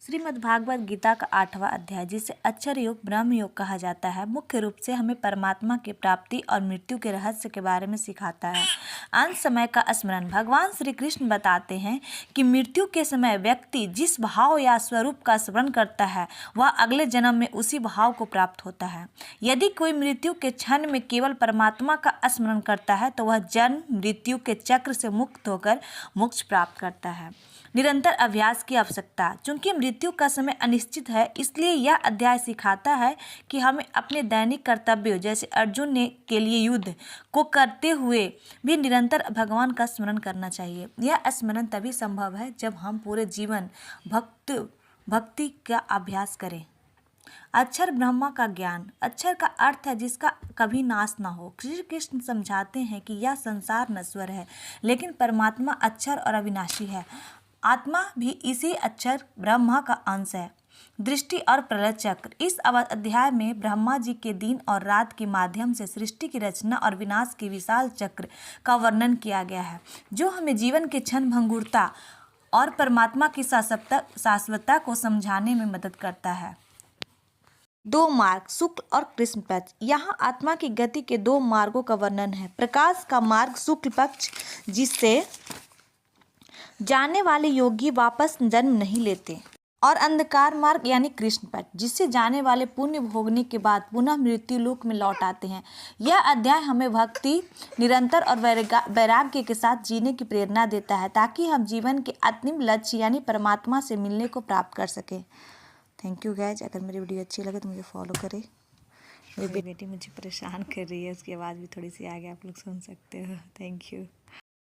श्रीमद् भागवत गीता का 8वां अध्याय, जिसे अक्षर योग ब्रह्म योग कहा जाता है, मुख्य रूप से हमें परमात्मा की प्राप्ति और मृत्यु के रहस्य के बारे में सिखाता है। अंत समय का स्मरण। भगवान श्री कृष्ण बताते हैं कि मृत्यु के समय व्यक्ति जिस भाव या स्वरूप का स्मरण करता है वह अगले जन्म में उसी भाव को प्राप्त होता है। यदि कोई मृत्यु के क्षण में केवल परमात्मा का स्मरण करता है तो वह जन्म मृत्यु के चक्र से मुक्त होकर मोक्ष प्राप्त करता है। निरंतर अभ्यास की आवश्यकता। चूंकि मृत्यु का समय अनिश्चित है, इसलिए यह अध्याय सिखाता है कि हमें अपने दैनिक कर्तव्यों जैसे अर्जुन ने के लिए युद्ध को करते हुए भी निरंतर भगवान का स्मरण करना चाहिए। यह स्मरण तभी संभव है जब हम पूरे जीवन भक्ति का अभ्यास करें। अक्षर ब्रह्मा का ज्ञान। अक्षर का अर्थ है जिसका कभी नाश न हो। श्री कृष्ण समझाते हैं कि यह संसार नश्वर है, लेकिन परमात्मा अक्षर और अविनाशी है। आत्मा भी इसी अक्षर ब्रह्मा का अंश है। दृष्टि और प्रलय चक्र। इस अध्याय में ब्रह्मा जी के दिन और रात के माध्यम से सृष्टि की रचना और विनाश के विशाल चक्र का वर्णन किया गया है, जो हमें जीवन के क्षण भंगुरता और परमात्मा की शाश्वतता को समझाने में मदद करता है। दो मार्ग, शुक्ल और कृष्ण पक्ष। यहाँ आत्मा की गति के दो मार्गों का वर्णन है। प्रकाश का मार्ग शुक्ल पक्ष, जिससे जाने वाले योगी वापस जन्म नहीं लेते, और अंधकार मार्ग यानी कृष्ण पक्ष, जिससे जाने वाले पुण्य भोगने के बाद पुनः मृत्यु लोक में लौट आते हैं। यह अध्याय हमें भक्ति, निरंतर और वैराग्य के साथ जीने की प्रेरणा देता है, ताकि हम जीवन के अंतिम लक्ष्य यानी परमात्मा से मिलने को प्राप्त कर सकें। Thank you guys. अगर मेरी वीडियो अच्छी लगे तो मुझे फॉलो करें। मेरी बेटी मुझे परेशान कर रही है, उसकी आवाज़ भी थोड़ी सी आगे आप लोग सुन सकते हो। Thank you.